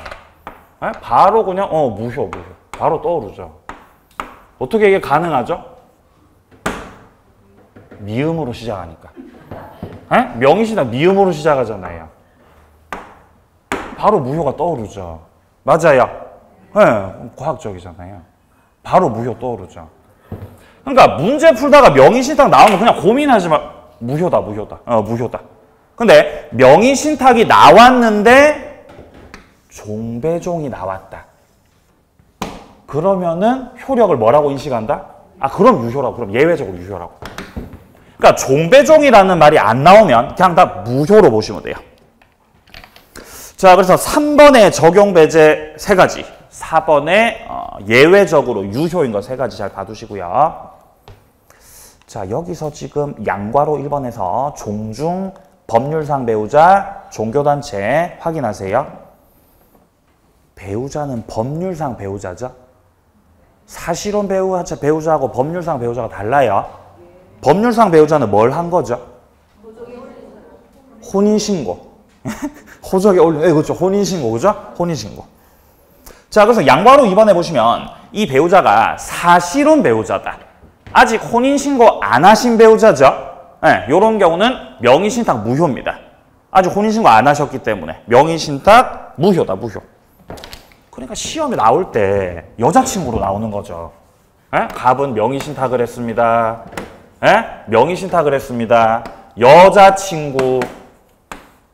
에? 바로 그냥 무효. 바로 떠오르죠. 어떻게 이게 가능하죠? 미음으로 시작하니까. 에? 명의신탁 미음으로 시작하잖아요. 바로 무효가 떠오르죠. 맞아요. 네, 과학적이잖아요. 바로 무효 떠오르죠. 그러니까 문제 풀다가 명의신탁 나오면 그냥 고민하지 마. 무효다. 무효다. 근데 명의신탁이 나왔는데 종배종이 나왔다. 그러면은 효력을 뭐라고 인식한다? 그럼 유효라고. 그럼 예외적으로 유효라고. 그러니까 종배종이라는 말이 안 나오면 그냥 다 무효로 보시면 돼요. 자, 그래서 3번의 적용 배제 3가지, 4번의 예외적으로 유효인 거 3가지 잘 봐두시고요. 자, 여기서 지금 양괄호 1번에서 종중, 법률상 배우자, 종교단체 확인하세요. 배우자는 법률상 배우자죠. 사실혼 배우자하고 법률상 배우자가 달라요. 법률상 배우자는 뭘 한 거죠? 혼인신고. 호적에 올린, 그렇죠. 혼인신고, 그죠? 혼인신고. 자, 그래서 양괄호 2번에 보시면 이 배우자가 사실혼 배우자다. 아직 혼인신고 안 하신 배우자죠? 네, 이런 경우는 명의신탁 무효입니다. 아직 혼인신고 안 하셨기 때문에 명의신탁 무효다, 무효. 그러니까 시험에 나올 때 여자친구로 나오는 거죠. 네? 갑은 명의신탁을 했습니다. 네? 명의신탁을 했습니다. 여자친구,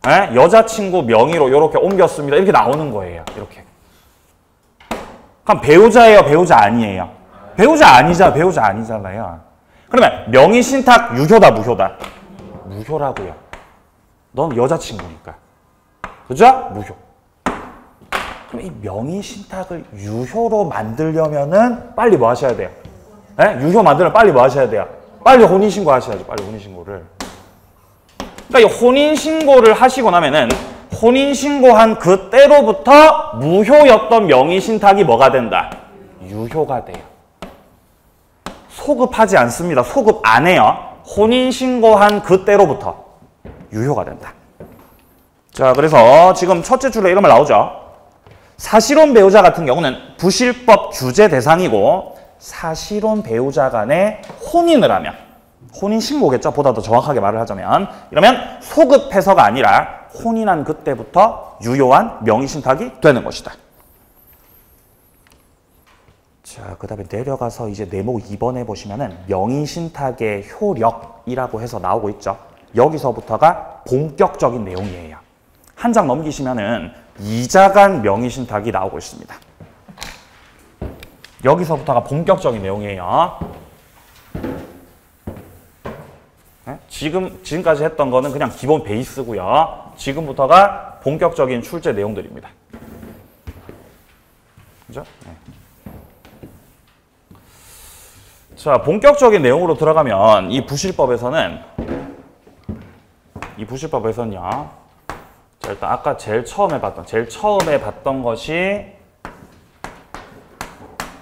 네? 여자친구 명의로 이렇게 옮겼습니다. 이렇게 나오는 거예요. 이렇게. 그럼 배우자예요? 배우자 아니에요? 배우자 아니잖아요. 그러면 명의신탁 유효다, 무효다? 무효라고요. 넌 여자친구니까. 그죠? 무효. 그럼 이 명의신탁을 유효로 만들려면은 빨리 뭐 하셔야 돼요? 네? 유효 만들면 빨리 뭐 하셔야 돼요? 빨리 혼인신고 하셔야죠. 빨리 혼인신고를. 그러니까 이 혼인신고를 하시고 나면은 혼인신고한 그때로부터 무효였던 명의신탁이 뭐가 된다? 유효가 돼요. 소급하지 않습니다. 소급 안 해요. 혼인신고한 그때로부터 유효가 된다. 자, 그래서 지금 첫째 줄에 이런 말 나오죠. 사실혼 배우자 같은 경우는 부실법 규제 대상이고 사실혼 배우자 간에 혼인을 하면 혼인신고겠죠. 보다 더 정확하게 말을 하자면 이러면 소급해서가 아니라 혼인한 그때부터 유효한 명의신탁이 되는 것이다. 자, 그 다음에 내려가서 이제 네모 2번에 보시면은 명의신탁의 효력이라고 해서 나오고 있죠. 여기서부터가 본격적인 내용이에요. 한 장 넘기시면은 이자간 명의신탁이 나오고 있습니다. 여기서부터가 본격적인 내용이에요. 네? 지금까지 했던 거는 그냥 기본 베이스고요. 지금부터가 본격적인 출제 내용들입니다. 그죠? 네. 자, 본격적인 내용으로 들어가면 이 부실법에서는요. 자, 일단 아까 제일 처음에 봤던 것이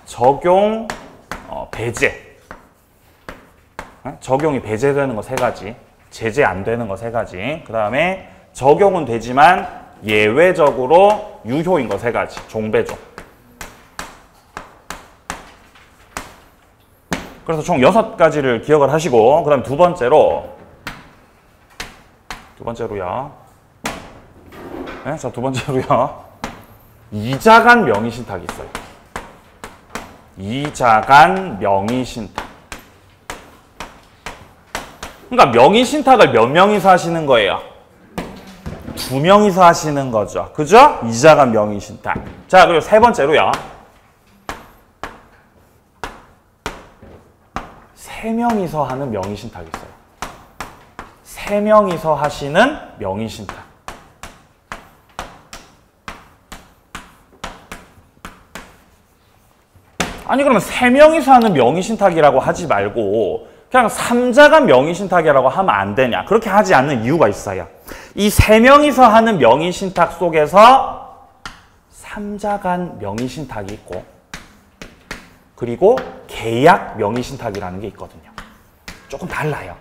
적용 배제. 적용이 배제되는 거 3가지, 제재 안 되는 거 3가지, 그 다음에 적용은 되지만 예외적으로 유효인 거 3가지, 종배종. 그래서 총 6가지를 기억을 하시고, 그 다음 두 번째로요. 네? 자, 두 번째로요. 이자간 명의신탁이 있어요. 이자간 명의신탁. 그러니까 명의신탁을 몇 명이서 하시는 거예요? 2명이서 하시는 거죠. 그죠? 이자간 명의신탁. 자, 그리고 세 번째로요. 3명이서 하는 명의신탁이 있어요. 3명이서 하시는 명의신탁. 아니, 그러면 3명이서 하는 명의신탁이라고 하지 말고 그냥 3자간 명의신탁이라고 하면 안 되냐? 그렇게 하지 않는 이유가 있어요. 이 3명이서 하는 명의신탁 속에서 3자간 명의신탁이 있고, 그리고 계약 명의신탁이라는 게 있거든요. 조금 달라요.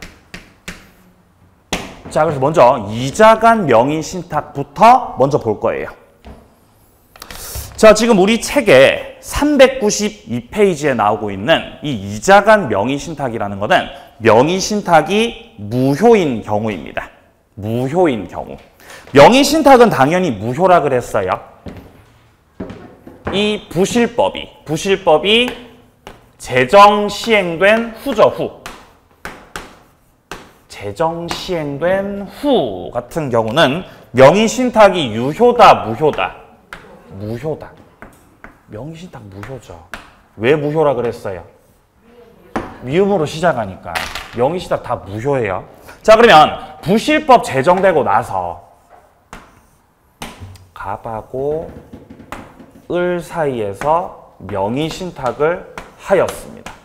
자, 자, 그래서 먼저 이자간 명의신탁부터 먼저 볼 거예요. 자, 지금 우리 책에 392페이지에 나오고 있는 이 이자간 명의신탁이라는 것은 명의신탁이 무효인 경우입니다. 무효인 경우. 명의신탁은 당연히 무효라 그랬어요. 이 부실법이 제정 시행된 후죠, 후. 제정 시행된 후 같은 경우는 명의신탁이 유효다, 무효다? 무효다. 명의신탁 무효죠. 왜 무효라 그랬어요? 미음으로 시작하니까. 명의신탁 다 무효예요. 자, 그러면 부실법 제정되고 나서 갑하고 을 사이에서 명의신탁을 하였습니다.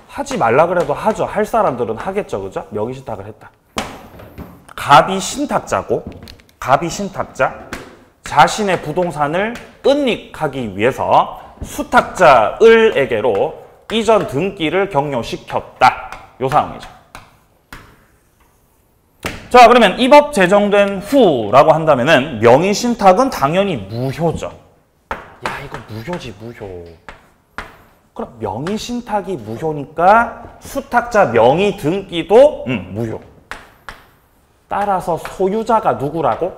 하지 말라 그래도 하죠. 할 사람들은 하겠죠. 그죠? 명의신탁을 했다. 갑이 신탁자고, 갑이 신탁자, 자신의 부동산을 은닉하기 위해서 수탁자 을에게로 이전 등기를 격려시켰다. 요 상황이죠. 자, 그러면 이 법 제정된 후라고 한다면은 명의신탁은 당연히 무효죠. 야, 이거 무효지, 무효. 그럼 명의신탁이 무효니까 수탁자 명의 등기도 무효. 따라서 소유자가 누구라고?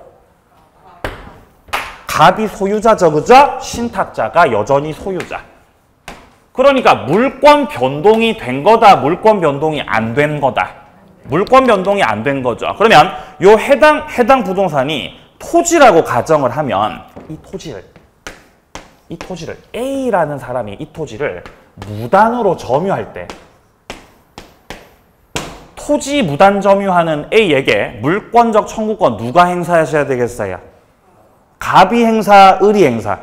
갑이 소유자죠, 그죠? 신탁자가 여전히 소유자. 그러니까 물권 변동이 된 거다, 물권 변동이 안 된 거다. 물권 변동이 안 된 거죠. 그러면 요 해당 부동산이 토지라고 가정을 하면 이 토지를 A라는 사람이 이 토지를 무단으로 점유할 때 토지 무단 점유하는 A에게 물권적 청구권 누가 행사하셔야 되겠어요? 갑이 행사, 을이 행사?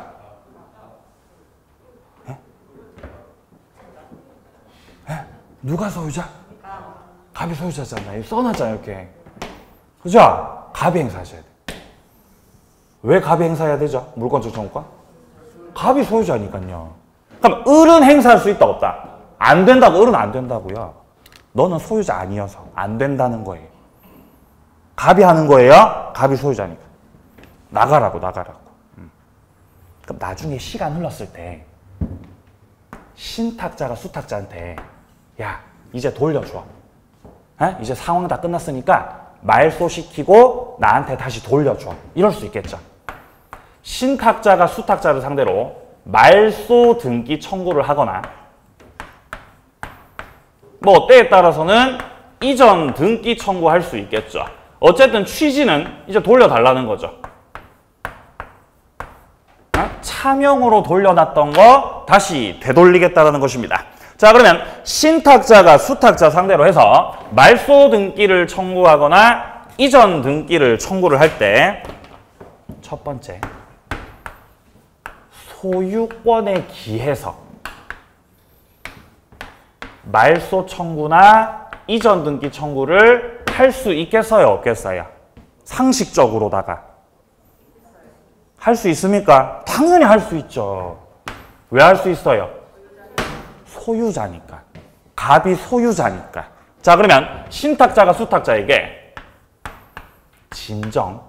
누가 소유자? 갑이 소유자잖아요. 써놨잖아요, 이렇게. 그죠? 갑이 행사하셔야 돼. 왜 갑이 행사해야 되죠? 물권적 청구권? 갑이 소유자니까요. 그럼 을은 행사할 수 있다, 없다? 안 된다고, 을은 안 된다고요. 너는 소유자 아니어서 안 된다는 거예요. 갑이 하는 거예요? 갑이 소유자니까. 나가라고. 그럼 나중에 시간 흘렀을 때 신탁자가 수탁자한테 야, 이제 돌려줘. 이제 상황 다 끝났으니까 말소시키고 나한테 다시 돌려줘. 이럴 수 있겠죠. 신탁자가 수탁자를 상대로 말소 등기 청구를 하거나 뭐 때에 따라서는 이전 등기 청구할 수 있겠죠. 어쨌든 취지는 이제 돌려달라는 거죠. 차명으로 돌려놨던 거 다시 되돌리겠다는 것입니다. 자, 그러면 신탁자가 수탁자 상대로 해서 말소 등기를 청구하거나 이전 등기를 청구를 할 때 첫 번째, 소유권에 기해서 말소 청구나 이전 등기 청구를 할 수 있겠어요, 없겠어요? 상식적으로다가. 할 수 있습니까? 당연히 할 수 있죠. 왜 할 수 있어요? 소유자니까. 갑이 소유자니까. 자, 그러면 신탁자가 수탁자에게 진정,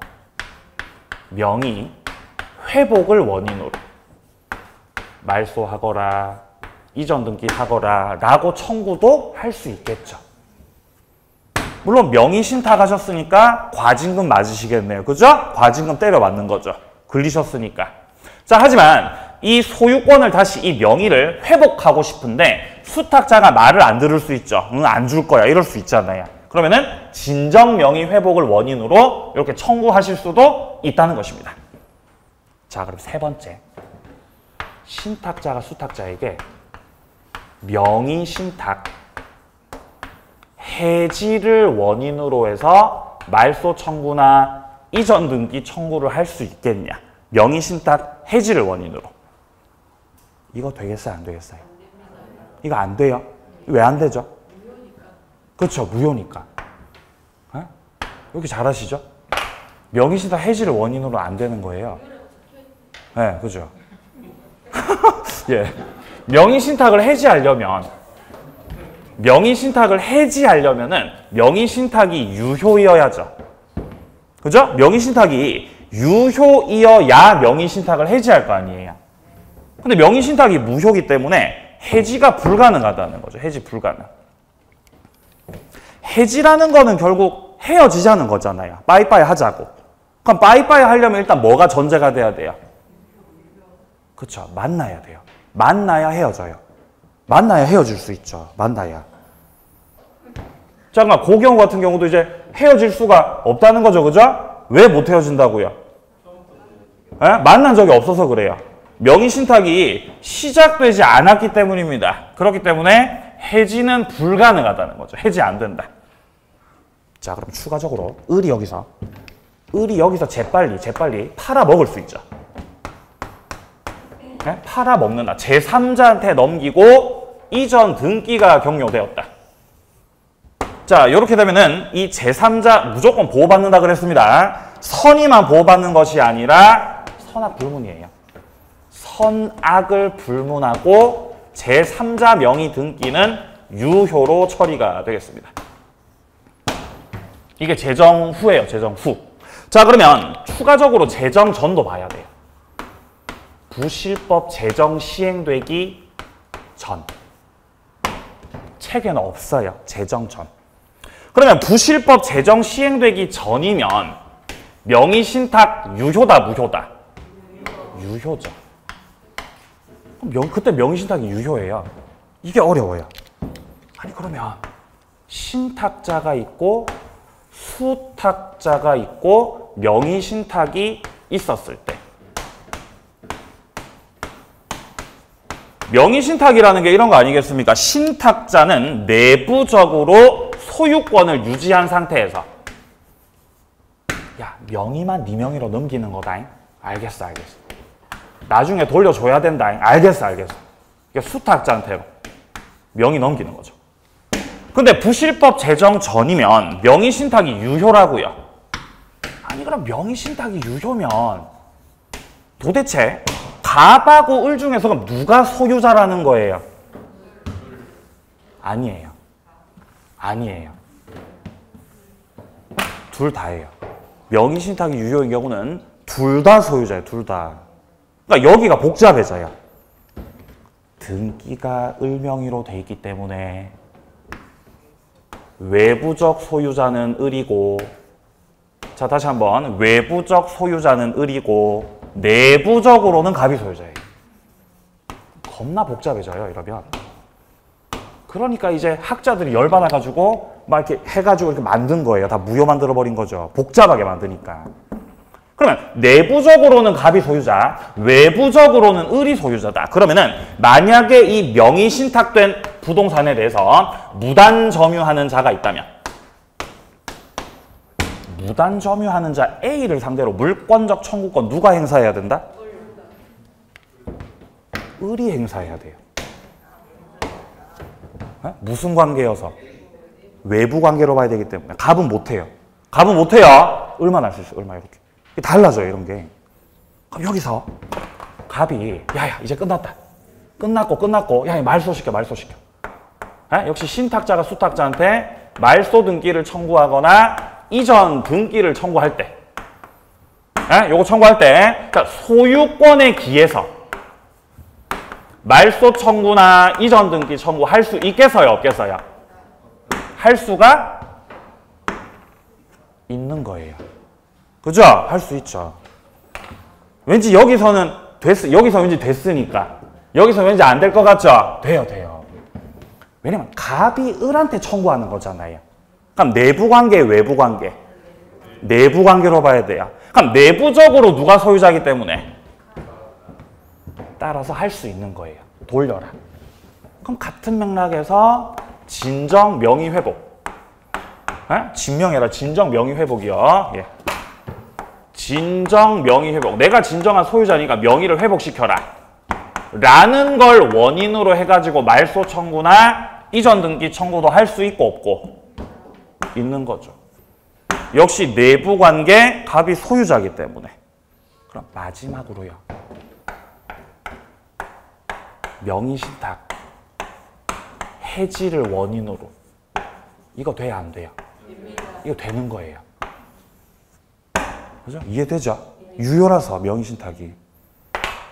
명의, 회복을 원인으로 말소하거라, 이전 등기하거라 라고 청구도 할 수 있겠죠. 물론 명의 신탁하셨으니까 과징금 맞으시겠네요. 그죠? 과징금 때려 맞는 거죠. 걸리셨으니까. 자, 하지만 이 소유권을 다시 이 명의를 회복하고 싶은데 수탁자가 말을 안 들을 수 있죠. 응, 안 줄 거야. 이럴 수 있잖아요. 그러면은 진정 명의 회복을 원인으로 이렇게 청구하실 수도 있다는 것입니다. 자, 그럼 세 번째. 신탁자가 수탁자에게 명의 신탁, 해지를 원인으로 해서 말소 청구나 이전 등기 청구를 할 수 있겠냐. 명의 신탁, 해지를 원인으로. 이거 되겠어요, 안 되겠어요? 이거 안 돼요. 왜 안 되죠? 그렇죠, 무효니까. 왜 이렇게 잘하시죠? 명의 신탁, 해지를 원인으로 안 되는 거예요. 네, 그죠? 예. 명의 신탁을 해지하려면 명의신탁을 해지하려면은 명의신탁이 유효이어야죠. 그죠? 명의신탁이 유효이어야 명의신탁을 해지할 거 아니에요. 근데 명의신탁이 무효이기 때문에 해지가 불가능하다는 거죠. 해지 불가능. 해지라는 거는 결국 헤어지자는 거잖아요. 빠이빠이 하자고. 그럼 빠이빠이 하려면 일단 뭐가 전제가 돼야 돼요? 그렇죠. 만나야 돼요. 만나야 헤어져요. 만나야 헤어질 수 있죠. 만나야. 잠깐, 그 경우 같은 경우도 이제 헤어질 수가 없다는 거죠. 그죠? 왜 못 헤어진다고요? 만난 적이 없어서 그래요. 명의신탁이 시작되지 않았기 때문입니다. 그렇기 때문에 해지는 불가능하다는 거죠. 해지 안 된다. 자, 그럼 추가적으로 을이 여기서 재빨리 팔아먹을 수 있죠. 네? 팔아먹는다. 제3자한테 넘기고 이전 등기가 경료되었다. 자, 이렇게 되면은 이 제3자 무조건 보호받는다 그랬습니다. 선의만 보호받는 것이 아니라 선악 불문이에요. 선악을 불문하고 제3자 명의 등기는 유효로 처리가 되겠습니다. 이게 제정 후예요. 제정 후. 자, 그러면 추가적으로 제정 전도 봐야 돼요. 부실법 제정 시행되기 전. 책에는 없어요. 제정 전. 그러면 부실법 제정 시행되기 전이면 명의신탁 유효다, 무효다? 유효죠. 그때 명의신탁이 유효해요. 이게 어려워요. 아니, 그러면 신탁자가 있고 수탁자가 있고 명의신탁이 있었을 때 명의신탁이라는 게 이런 거 아니겠습니까? 신탁자는 내부적으로 소유권을 유지한 상태에서 야, 명의만 네 명의로 넘기는 거다잉. 알겠어. 나중에 돌려줘야 된다잉. 알겠어. 이게 수탁자한테 명의 넘기는 거죠. 근데 부실법 제정 전이면 명의신탁이 유효라고요. 아니, 그럼 명의신탁이 유효면 도대체 갑하고 을 중에서 그럼 누가 소유자라는 거예요? 아니에요. 둘 다예요. 명의신탁이 유효인 경우는 둘 다 소유자예요. 둘 다. 그러니까 여기가 복잡해져요. 등기가 을 명의로 돼 있기 때문에 외부적 소유자는 을이고, 자, 다시 한번, 외부적 소유자는 을이고 내부적으로는 갑이 소유자예요. 겁나 복잡해져요, 이러면. 그러니까 이제 학자들이 열받아가지고 막 이렇게 해가지고 이렇게 만든 거예요. 다 무효 만들어버린 거죠. 복잡하게 만드니까. 그러면 내부적으로는 갑이 소유자, 외부적으로는 을이 소유자다. 그러면은 만약에 이 명의 신탁된 부동산에 대해서 무단 점유하는 자가 있다면 무단 점유하는 자 A를 상대로 물권적 청구권 누가 행사해야 된다? 을이 행사해야 돼요. 무슨 관계여서? 외부 관계로 봐야 되기 때문에 갑은 못해요. 을만 할 수 있어요. 을만 이렇게. 달라져요, 이런 게. 그럼 여기서 갑이 야야 이제 끝났다. 끝났고 야 말소시켜. 역시 신탁자가 수탁자한테 말소 등기를 청구하거나 이전 등기를 청구할 때 요거 청구할 때 그러니까 소유권에 기해서 말소 청구나 이전 등기 청구할 수 있겠어요, 없겠어요? 할 수가 있는 거예요. 그죠? 할 수 있죠. 왠지 여기서는 여기서 왠지 됐으니까. 여기서 왠지 안 될 것 같죠? 돼요. 왜냐면 갑이 을한테 청구하는 거잖아요. 그럼 내부 관계, 외부 관계. 내부 관계로 봐야 돼요. 그럼 내부적으로 누가 소유자이기 때문에 따라서 할 수 있는 거예요. 돌려라. 그럼 같은 맥락에서 진정 명의 회복. 진명해라. 진정 명의 회복이요. 예. 진정 명의 회복. 내가 진정한 소유자니까 명의를 회복시켜라. 라는 걸 원인으로 해가지고 말소 청구나 이전 등기 청구도 할 수 있고 없고 있는 거죠. 역시 내부 관계 갑이 소유자이기 때문에. 그럼 마지막으로요. 명의신탁 해지를 원인으로. 이거 돼야 안 돼요? 이거 되는 거예요. 그죠? 이해되죠? 유효라서 명의신탁이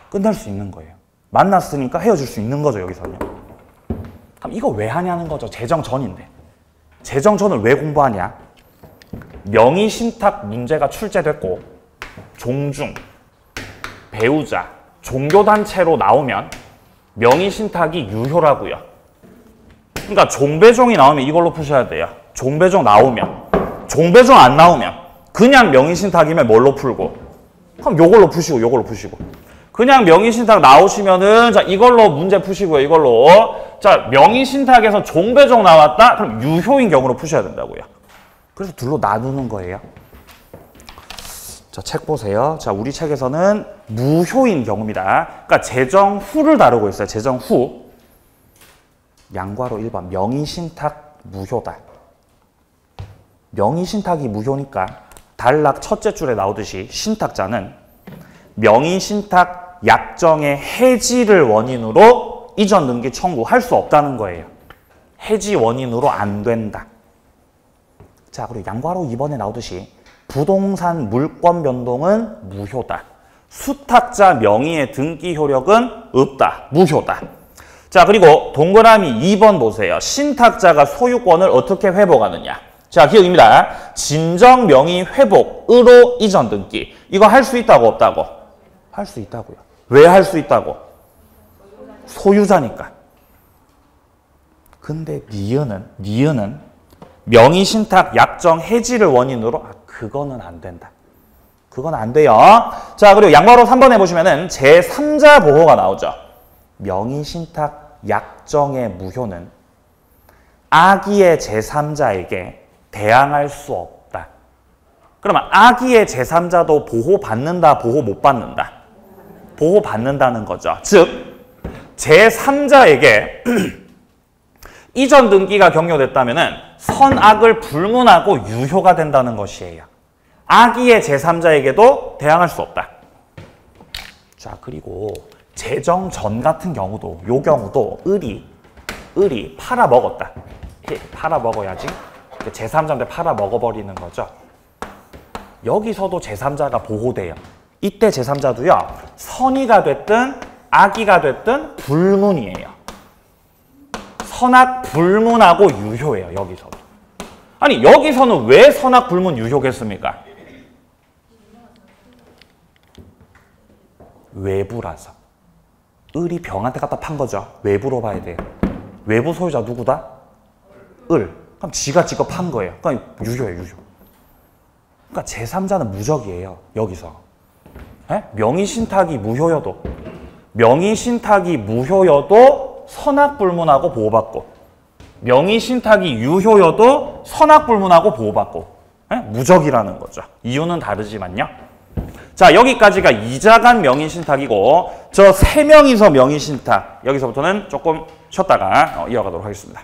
끝날 수 있는 거예요. 만났으니까 헤어질 수 있는 거죠, 여기서는. 그럼 이거 왜 하냐는 거죠. 재정 전인데. 재정 전을 왜 공부하냐? 명의신탁 문제가 출제됐고 종중, 배우자, 종교단체로 나오면 명의신탁이 유효라고요. 그러니까 종배종이 나오면 이걸로 푸셔야 돼요. 종배종 나오면. 종배종 안 나오면 그냥 명의신탁이면 뭘로 풀고? 그럼 요걸로 푸시고 요걸로 푸시고. 그냥 명의신탁 나오시면은 자 이걸로 문제 푸시고요. 이걸로. 자 명의신탁에서 종배종 나왔다? 그럼 유효인 경우로 푸셔야 된다고요. 그래서 둘로 나누는 거예요. 자, 책 보세요. 자, 우리 책에서는 무효인 경우입니다. 그러니까 재정 후를 다루고 있어요. 재정 후. 양괄호 1번 명의신탁 무효다. 명의신탁이 무효니까 단락 첫째 줄에 나오듯이 신탁자는 명의신탁 약정의 해지를 원인으로 이전 등기 청구할 수 없다는 거예요. 해지 원인으로 안 된다. 자, 그리고 양괄호 2번에 나오듯이 부동산 물권 변동은 무효다. 수탁자 명의의 등기 효력은 없다. 무효다. 자, 그리고 동그라미 2번 보세요. 신탁자가 소유권을 어떻게 회복하느냐. 자, 기억입니다. 진정 명의 회복으로 이전 등기. 이거 할 수 있다고 없다고? 할 수 있다고요. 왜 할 수 있다고? 소유자니까. 근데 니은은 명의신탁 약정 해지를 원인으로 그거는 안 된다. 그건 안 돼요. 자, 그리고 양괄호 3번에 보시면은 제3자 보호가 나오죠. 명의신탁 약정의 무효는 악의의 제3자에게 대항할 수 없다. 그러면 악의의 제3자도 보호받는다, 보호 못 받는다? 보호받는다는 거죠. 즉 제3자에게 이전 등기가 경료됐다면은 선악을 불문하고 유효가 된다는 것이에요. 악의의 제3자에게도 대항할 수 없다. 자, 그리고 재정 전 같은 경우도 요 경우도 을이 팔아먹었다. 팔아먹어야지. 제3자인데 팔아먹어버리는 거죠. 여기서도 제3자가 보호돼요. 이때 제3자도요. 선의가 됐든 악의가 됐든 불문이에요. 선악 불문하고 유효예요. 여기서도. 아니 여기서는 왜 선악 불문 유효겠습니까? 외부라서. 을이 병한테 갖다 판 거죠. 외부로 봐야 돼요. 외부 소유자 누구다? 을. 그럼 지가 직접 판 거예요. 그러니까 유효예요. 유효. 그러니까 제3자는 무적이에요. 여기서. 에? 명의신탁이 무효여도 선악불문하고 보호받고 명의신탁이 유효여도 선악불문하고 보호받고 에? 무적이라는 거죠. 이유는 다르지만요. 자, 여기까지가 이자간 명의신탁이고 저 3명이서 명의신탁 여기서부터는 조금 쉬었다가 이어가도록 하겠습니다.